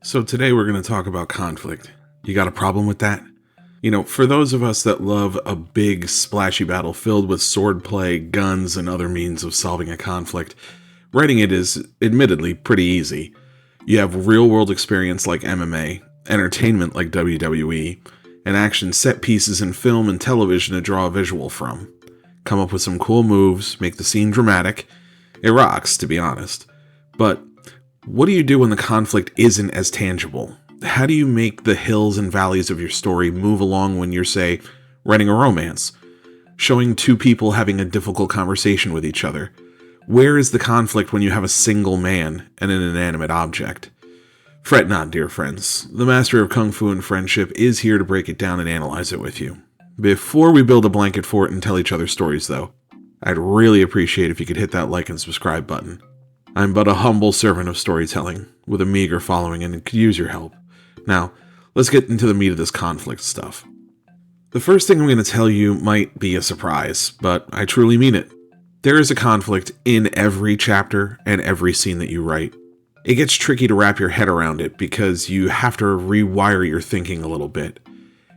So today we're going to talk about conflict. You got a problem with that? For those of us that love a big, splashy battle filled with swordplay, guns, and other means of solving a conflict, writing it is admittedly pretty easy. You have real-world experience like MMA, entertainment like WWE, and action set pieces in film and television to draw a visual from. Come up with some cool moves, make the scene dramatic. It rocks, to be honest. But what do you do when the conflict isn't as tangible? How do you make the hills and valleys of your story move along when you're, say, writing a romance? Showing two people having a difficult conversation with each other? Where is the conflict when you have a single man and an inanimate object? Fret not, dear friends. The master of Kung Fu and friendship is here to break it down and analyze it with you. Before we build a blanket fort and tell each other stories, though, I'd really appreciate if you could hit that like and subscribe button. I'm but a humble servant of storytelling, with a meager following, and could use your help. Now, let's get into the meat of this conflict stuff. The first thing I'm going to tell you might be a surprise, but I truly mean it. There is a conflict in every chapter and every scene that you write. It gets tricky to wrap your head around it because you have to rewire your thinking a little bit.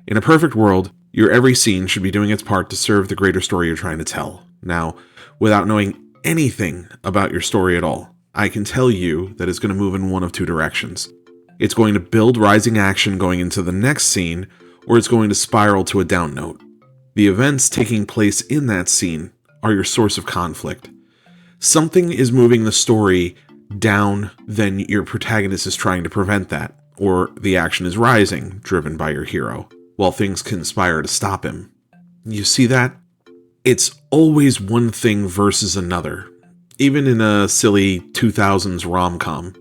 In a perfect world, your every scene should be doing its part to serve the greater story you're trying to tell. Now, without knowing anything about your story at all, I can tell you that it's going to move in one of two directions. It's going to build rising action going into the next scene, or it's going to spiral to a down note. The events taking place in that scene are your source of conflict. Something is moving the story down, then your protagonist is trying to prevent that, or the action is rising, driven by your hero, while things conspire to stop him. You see that? It's always one thing versus another. Even in a silly 2000s rom-com.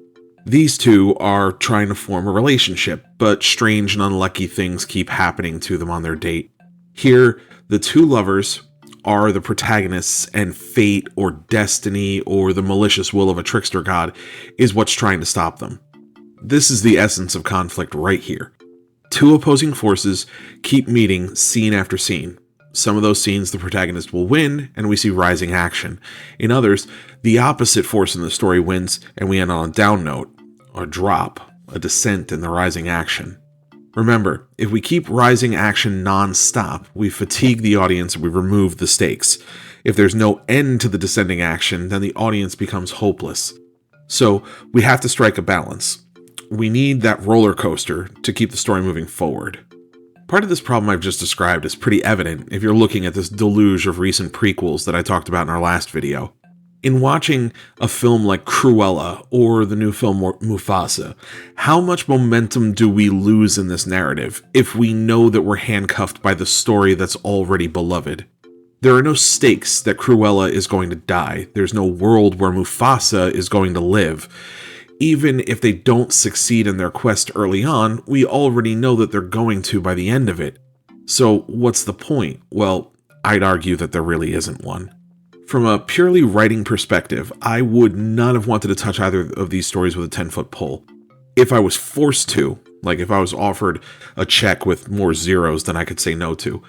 These two are trying to form a relationship, but strange and unlucky things keep happening to them on their date. Here, the two lovers are the protagonists, and fate or destiny or the malicious will of a trickster god is what's trying to stop them. This is the essence of conflict right here. Two opposing forces keep meeting scene after scene. Some of those scenes the protagonist will win, and we see rising action. In others, the opposite force in the story wins, and we end on a down note, a drop, a descent in the rising action. Remember, if we keep rising action non-stop, we fatigue the audience and we remove the stakes. If there's no end to the descending action, then the audience becomes hopeless. So, we have to strike a balance. We need that roller coaster to keep the story moving forward. Part of this problem I've just described is pretty evident if you're looking at this deluge of recent prequels that I talked about in our last video. In watching a film like Cruella or the new film Mufasa, how much momentum do we lose in this narrative if we know that we're handcuffed by the story that's already beloved? There are no stakes that Cruella is going to die. There's no world where Mufasa is going to live. Even if they don't succeed in their quest early on, we already know that they're going to by the end of it. So what's the point? Well, I'd argue that there really isn't one. From a purely writing perspective, I would not have wanted to touch either of these stories with a 10-foot pole. If I was forced to, like if I was offered a check with more zeros than I could say no to,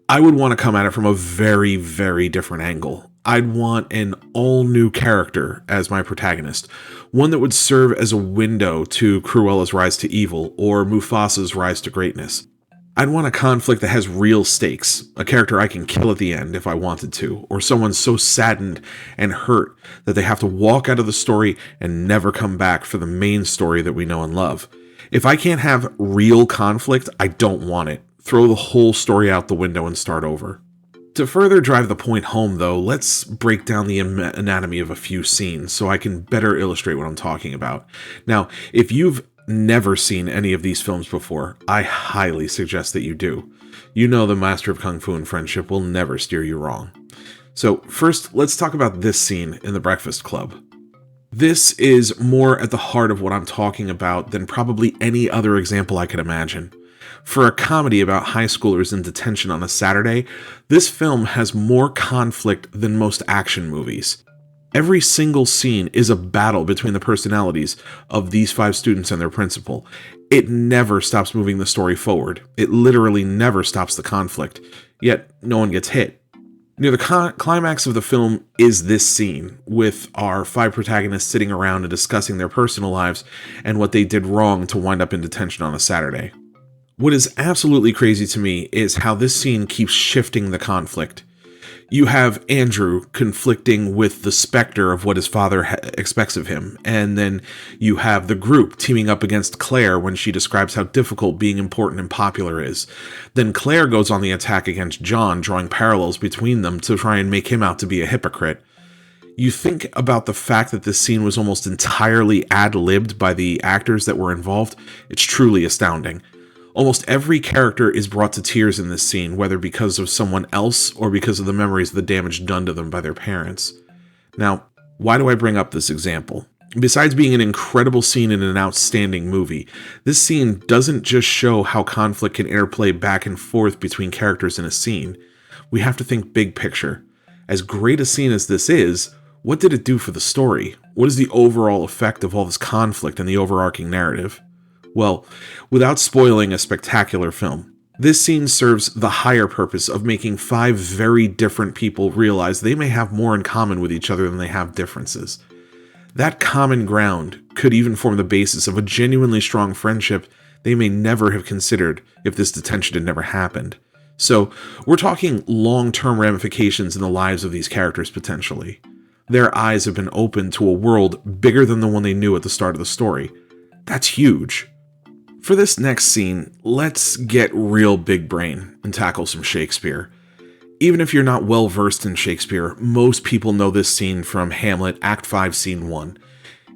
I would want to come at it from a very, very different angle. I'd want an all-new character as my protagonist, one that would serve as a window to Cruella's rise to evil or Mufasa's rise to greatness. I'd want a conflict that has real stakes, a character I can kill at the end if I wanted to, or someone so saddened and hurt that they have to walk out of the story and never come back for the main story that we know and love. If I can't have real conflict, I don't want it. Throw the whole story out the window and start over. To further drive the point home, though, let's break down the anatomy of a few scenes so I can better illustrate what I'm talking about. Now, if you've never seen any of these films before, I highly suggest that you do. You know the master of Kung Fu and friendship will never steer you wrong. So first, let's talk about this scene in the Breakfast Club. This is more at the heart of what I'm talking about than probably any other example I could imagine. For a comedy about high schoolers in detention on a Saturday, this film has more conflict than most action movies. Every single scene is a battle between the personalities of these 5 students and their principal. It never stops moving the story forward. It literally never stops the conflict, yet no one gets hit. The climax of the film is this scene, with our 5 protagonists sitting around and discussing their personal lives and what they did wrong to wind up in detention on a Saturday. What is absolutely crazy to me is how this scene keeps shifting the conflict. You have Andrew conflicting with the specter of what his father expects of him, and then you have the group teaming up against Claire when she describes how difficult being important and popular is. Then Claire goes on the attack against John, drawing parallels between them to try and make him out to be a hypocrite. You think about the fact that this scene was almost entirely ad-libbed by the actors that were involved, it's truly astounding. Almost every character is brought to tears in this scene, whether because of someone else or because of the memories of the damage done to them by their parents. Now, why do I bring up this example? Besides being an incredible scene in an outstanding movie, this scene doesn't just show how conflict can interplay back and forth between characters in a scene. We have to think big picture. As great a scene as this is, what did it do for the story? What is the overall effect of all this conflict in the overarching narrative? Well, without spoiling a spectacular film, this scene serves the higher purpose of making 5 very different people realize they may have more in common with each other than they have differences. That common ground could even form the basis of a genuinely strong friendship they may never have considered if this detention had never happened. So, we're talking long-term ramifications in the lives of these characters potentially. Their eyes have been opened to a world bigger than the one they knew at the start of the story. That's huge. For this next scene, let's get real big brain and tackle some Shakespeare. Even if you're not well versed in Shakespeare, most people know this scene from Hamlet, Act 5, Scene 1.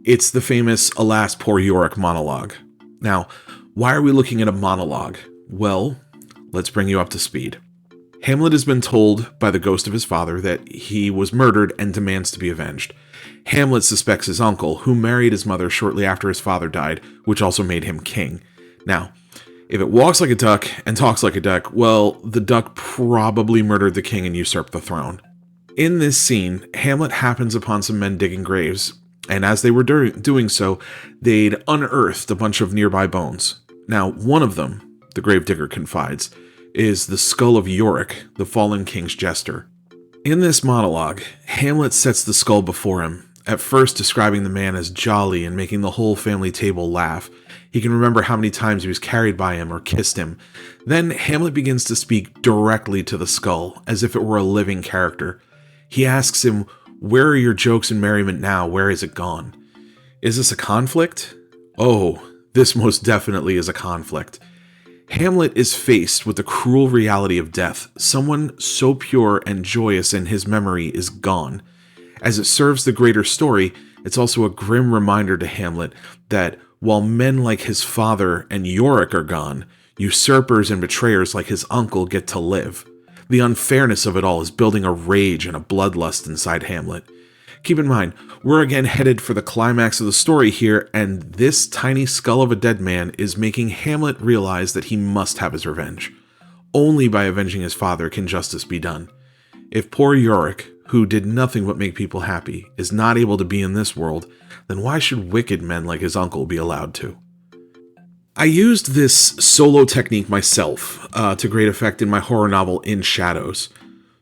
It's the famous "Alas, poor Yorick" monologue. Now, why are we looking at a monologue? Well, let's bring you up to speed. Hamlet has been told by the ghost of his father that he was murdered and demands to be avenged. Hamlet suspects his uncle, who married his mother shortly after his father died, which also made him king. Now, if it walks like a duck and talks like a duck, well, the duck probably murdered the king and usurped the throne. In this scene, Hamlet happens upon some men digging graves, and as they were doing so, they'd unearthed a bunch of nearby bones. Now, one of them, the gravedigger confides, is the skull of Yorick, the fallen king's jester. In this monologue, Hamlet sets the skull before him, at first describing the man as jolly and making the whole family table laugh. He can remember how many times he was carried by him or kissed him. Then Hamlet begins to speak directly to the skull, as if it were a living character. He asks him, "Where are your jokes and merriment now? Where is it gone?" Is this a conflict? Oh, this most definitely is a conflict. Hamlet is faced with the cruel reality of death. Someone so pure and joyous in his memory is gone. As it serves the greater story, it's also a grim reminder to Hamlet that while men like his father and Yorick are gone, usurpers and betrayers like his uncle get to live. The unfairness of it all is building a rage and a bloodlust inside Hamlet. Keep in mind, we're again headed for the climax of the story here, and this tiny skull of a dead man is making Hamlet realize that he must have his revenge. Only by avenging his father can justice be done. If poor Yorick, who did nothing but make people happy, is not able to be in this world, then why should wicked men like his uncle be allowed to? I used this solo technique myself to great effect in my horror novel In Shadows.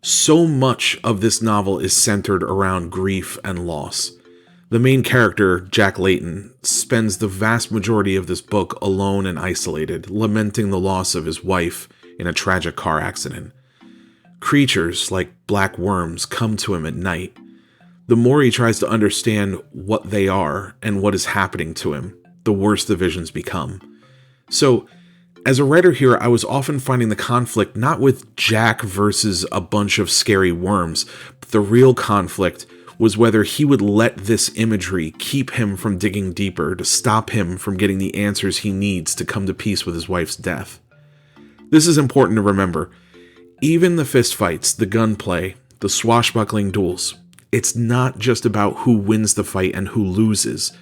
So much of this novel is centered around grief and loss. The main character, Jack Layton, spends the vast majority of this book alone and isolated, lamenting the loss of his wife in a tragic car accident. Creatures like black worms come to him at night. The more he tries to understand what they are and what is happening to him, the worse the visions become. So, as a writer here, I was often finding the conflict not with Jack versus a bunch of scary worms, but the real conflict was whether he would let this imagery keep him from digging deeper, to stop him from getting the answers he needs to come to peace with his wife's death. This is important to remember. Even the fistfights, the gunplay, the swashbuckling duels, it's not just about who wins the fight and who loses.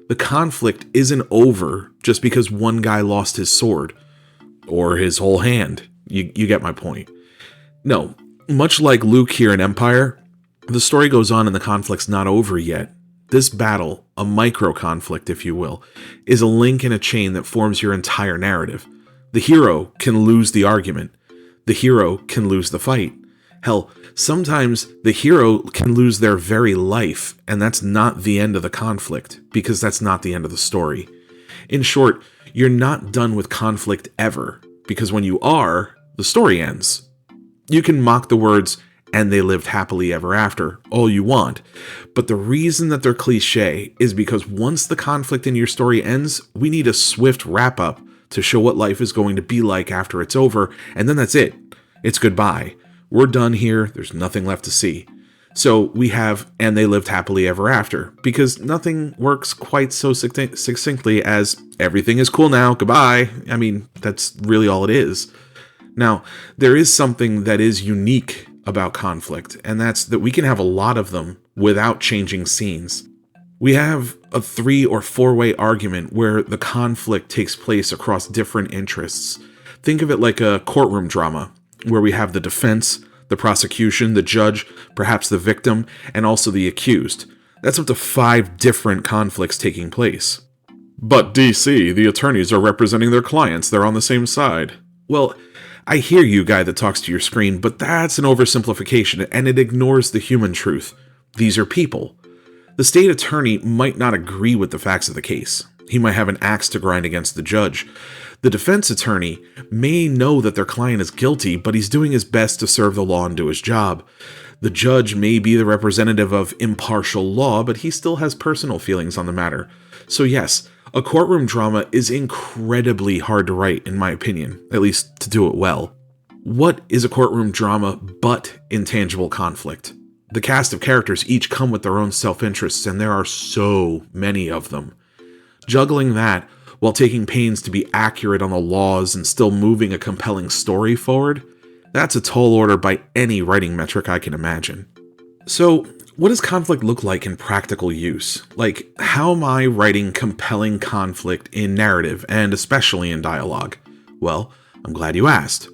The conflict isn't over just because one guy lost his sword. Or his whole hand. You get my point. No, much like Luke here in Empire, the story goes on and the conflict's not over yet. This battle, a micro-conflict if you will, is a link in a chain that forms your entire narrative. The hero can lose the argument. The hero can lose the fight. Hell, sometimes the hero can lose their very life, and that's not the end of the conflict, because that's not the end of the story. In short, you're not done with conflict ever, because when you are, the story ends. You can mock the words, "and they lived happily ever after," all you want, but the reason that they're cliche is because once the conflict in your story ends, we need a swift wrap-up to show what life is going to be like after it's over, and then that's it. It's goodbye. We're done here, there's nothing left to see. So we have, "and they lived happily ever after," because nothing works quite so succinctly as, "everything is cool now, goodbye." I mean, that's really all it is. Now, there is something that is unique about conflict, and that's that we can have a lot of them without changing scenes. We have a 3 or 4-way argument where the conflict takes place across different interests. Think of it like a courtroom drama, where we have the defense, the prosecution, the judge, perhaps the victim, and also the accused. That's up to 5 different conflicts taking place. "But DC, the attorneys are representing their clients, they're on the same side." Well, I hear you, guy that talks to your screen, but that's an oversimplification, and it ignores the human truth. These are people. The state attorney might not agree with the facts of the case. He might have an axe to grind against the judge. The defense attorney may know that their client is guilty, but he's doing his best to serve the law and do his job. The judge may be the representative of impartial law, but he still has personal feelings on the matter. So yes, a courtroom drama is incredibly hard to write, in my opinion, at least to do it well. What is a courtroom drama but intangible conflict? The cast of characters each come with their own self-interests, and there are so many of them. Juggling that, while taking pains to be accurate on the laws and still moving a compelling story forward, that's a tall order by any writing metric I can imagine. So, what does conflict look like in practical use? Like, how am I writing compelling conflict in narrative, and especially in dialogue? Well, I'm glad you asked.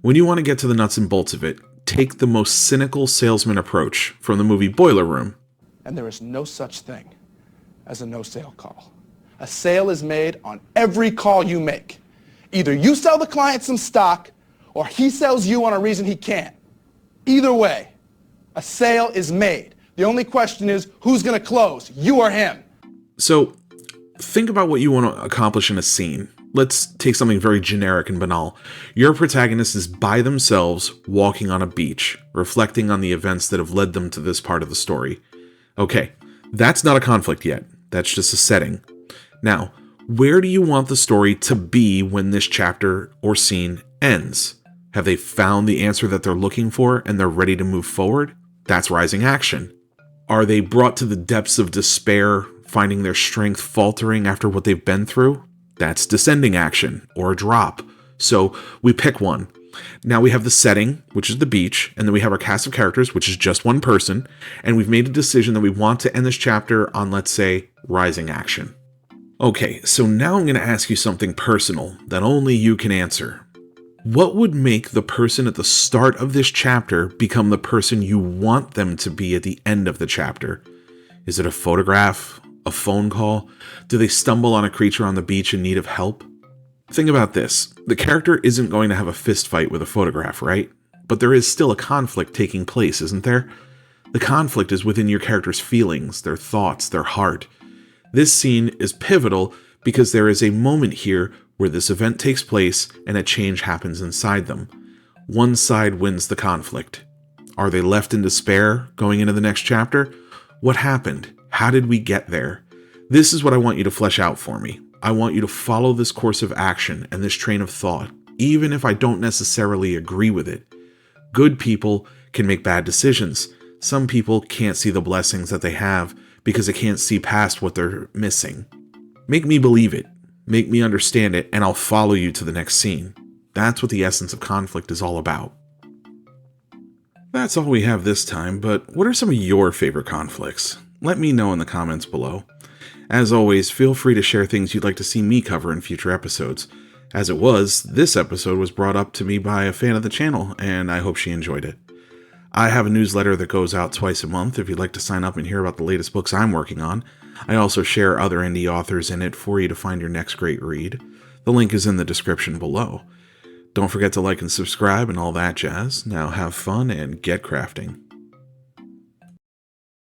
When you want to get to the nuts and bolts of it, take the most cynical salesman approach from the movie Boiler Room. And there is no such thing as a no-sale call. A sale is made on every call you make. Either you sell the client some stock, or he sells you on a reason he can't. Either way, a sale is made. The only question is, who's going to close, you or him? So, think about what you want to accomplish in a scene. Let's take something very generic and banal. Your protagonist is by themselves, walking on a beach, reflecting on the events that have led them to this part of the story. Okay, that's not a conflict yet. That's just a setting. Now, where do you want the story to be when this chapter or scene ends? Have they found the answer that they're looking for and they're ready to move forward? That's rising action. Are they brought to the depths of despair, finding their strength faltering after what they've been through? That's descending action, or a drop. So we pick one. Now we have the setting, which is the beach, and then we have our cast of characters, which is just one person, and we've made a decision that we want to end this chapter on, let's say, rising action. Okay, so now I'm going to ask you something personal that only you can answer. What would make the person at the start of this chapter become the person you want them to be at the end of the chapter? Is it a photograph? A phone call? Do they stumble on a creature on the beach in need of help? Think about this. The character isn't going to have a fist fight with a photograph, right? But there is still a conflict taking place, isn't there? The conflict is within your character's feelings, their thoughts, their heart. This scene is pivotal because there is a moment here where this event takes place and a change happens inside them. One side wins the conflict. Are they left in despair going into the next chapter? What happened? How did we get there? This is what I want you to flesh out for me. I want you to follow this course of action and this train of thought, even if I don't necessarily agree with it. Good people can make bad decisions. Some people can't see the blessings that they have because they can't see past what they're missing. Make me believe it. Make me understand it, and I'll follow you to the next scene. That's what the essence of conflict is all about. That's all we have this time, but what are some of your favorite conflicts? Let me know in the comments below. As always, feel free to share things you'd like to see me cover in future episodes. As it was, this episode was brought up to me by a fan of the channel, and I hope she enjoyed it. I have a newsletter that goes out twice a month if you'd like to sign up and hear about the latest books I'm working on. I also share other indie authors in it for you to find your next great read. The link is in the description below. Don't forget to like and subscribe and all that jazz. Now have fun and get crafting.